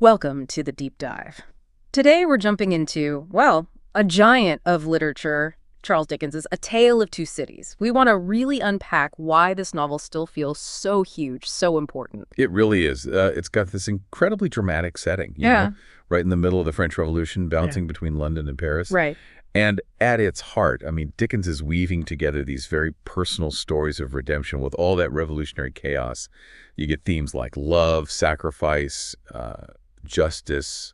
Welcome to the deep dive. Today we're jumping into, well, a giant of literature, Charles Dickens' A Tale of Two Cities. We want to really unpack why this novel still feels so huge, so important. It really is. It's got this incredibly dramatic setting, Yeah. right in the middle of the French Revolution, bouncing between London and Paris. Right. And at its heart, I mean, Dickens is weaving together these very personal stories of redemption with all that revolutionary chaos. You get themes like love, sacrifice, justice,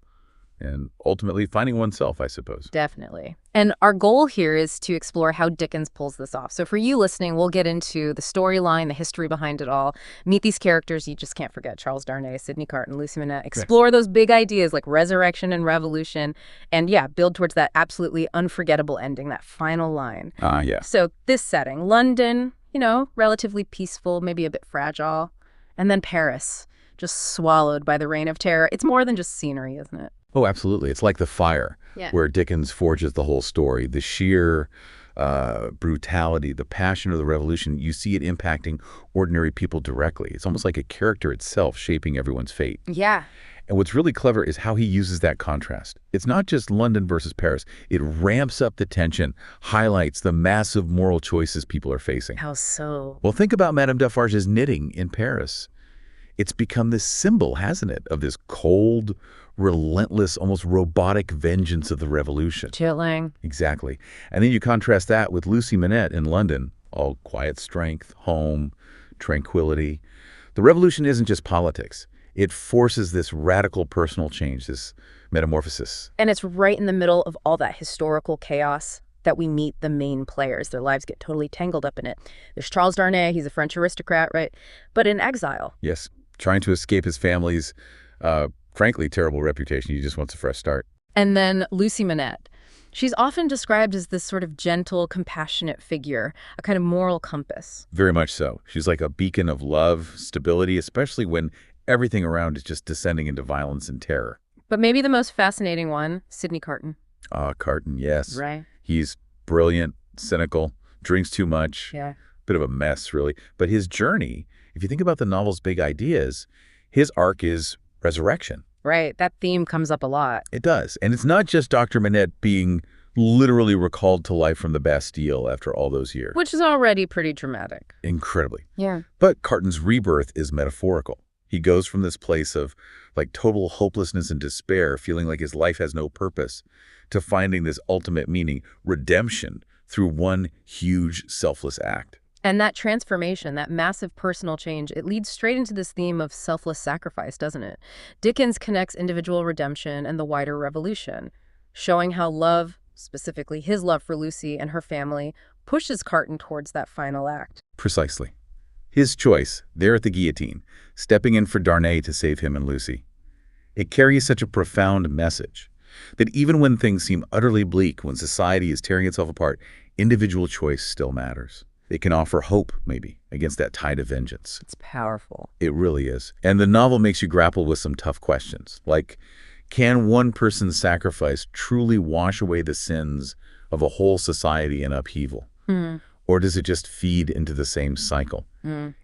and ultimately finding oneself, I suppose. Definitely. And our goal here is to explore how Dickens pulls this off. So for you listening, we'll get into the storyline, the history behind it all, meet these characters you just can't forget, Charles Darnay, Sidney Carton, Lucy Manette, explore those big ideas like resurrection and revolution, and yeah, build towards that absolutely unforgettable ending, that final line. Yeah. So this setting, London, relatively peaceful, maybe a bit fragile, and then Paris, just swallowed by the reign of terror. It's more than just scenery, isn't it? Oh, absolutely. It's like The Fire, where Dickens forges the whole story. The sheer brutality, the passion of the revolution, you see it impacting ordinary people directly. It's almost like a character itself shaping everyone's fate. Yeah. And what's really clever is how he uses that contrast. It's not just London versus Paris. It ramps up the tension, highlights the massive moral choices people are facing. How so? Well, think about Madame Defarge's knitting in Paris. It's become this symbol, hasn't it, of this cold, relentless, almost robotic vengeance of the revolution. Chilling. Exactly. And then you contrast that with Lucy Manette in London, all quiet strength, home, tranquility. The revolution isn't just politics. It forces this radical personal change, this metamorphosis. And it's right in the middle of all that historical chaos that we meet the main players. Their lives get totally tangled up in it. There's Charles Darnay, he's a French aristocrat, right? But in exile. Yes, trying to escape his family's, frankly, terrible reputation. He just wants a fresh start. And then Lucy Manette. She's often described as this sort of gentle, compassionate figure, a kind of moral compass. Very much so. She's like a beacon of love, stability, especially when everything around is just descending into violence and terror. But maybe the most fascinating one, Sidney Carton. Carton, yes. Right. He's brilliant, cynical, drinks too much. Yeah. Bit of a mess, really. But his journey, if you think about the novel's big ideas, his arc is resurrection. Right. That theme comes up a lot. It does. And it's not just Dr. Manette being literally recalled to life from the Bastille after all those years. Which is already pretty dramatic. Incredibly. Yeah. But Carton's rebirth is metaphorical. He goes from this place of like total hopelessness and despair, feeling like his life has no purpose, to finding this ultimate meaning, redemption, through one huge selfless act. And that transformation, that massive personal change, it leads straight into this theme of selfless sacrifice, doesn't it? Dickens connects individual redemption and the wider revolution, showing how love, specifically his love for Lucy and her family, pushes Carton towards that final act. Precisely. His choice, there at the guillotine, stepping in for Darnay to save him and Lucy. It carries such a profound message that even when things seem utterly bleak, when society is tearing itself apart, individual choice still matters. It can offer hope, maybe, against that tide of vengeance. It's powerful. It really is. And the novel makes you grapple with some tough questions, like, can one person's sacrifice truly wash away the sins of a whole society in upheaval? Or does it just feed into the same cycle?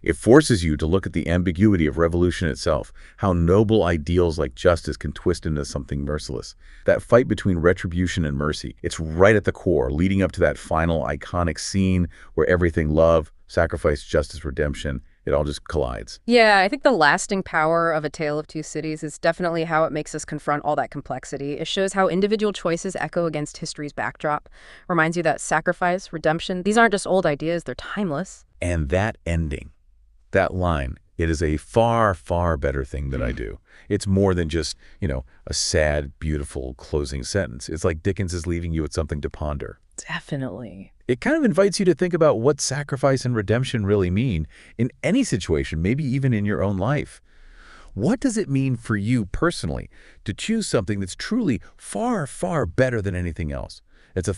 It forces you to look at the ambiguity of revolution itself, how noble ideals like justice can twist into something merciless. That fight between retribution and mercy, it's right at the core, leading up to that final iconic scene where everything love, sacrifice, justice, redemption, it all just collides. Yeah, I think the lasting power of A Tale of Two Cities is definitely how it makes us confront all that complexity. It shows how individual choices echo against history's backdrop. Reminds you that sacrifice, redemption, these aren't just old ideas, they're timeless. And that ending, that line, it is a far, far better thing than I do. It's more than just, a sad, beautiful closing sentence. It's like Dickens is leaving you with something to ponder. Definitely. It kind of invites you to think about what sacrifice and redemption really mean in any situation, maybe even in your own life. What does it mean for you personally to choose something that's truly far, far better than anything else? It's a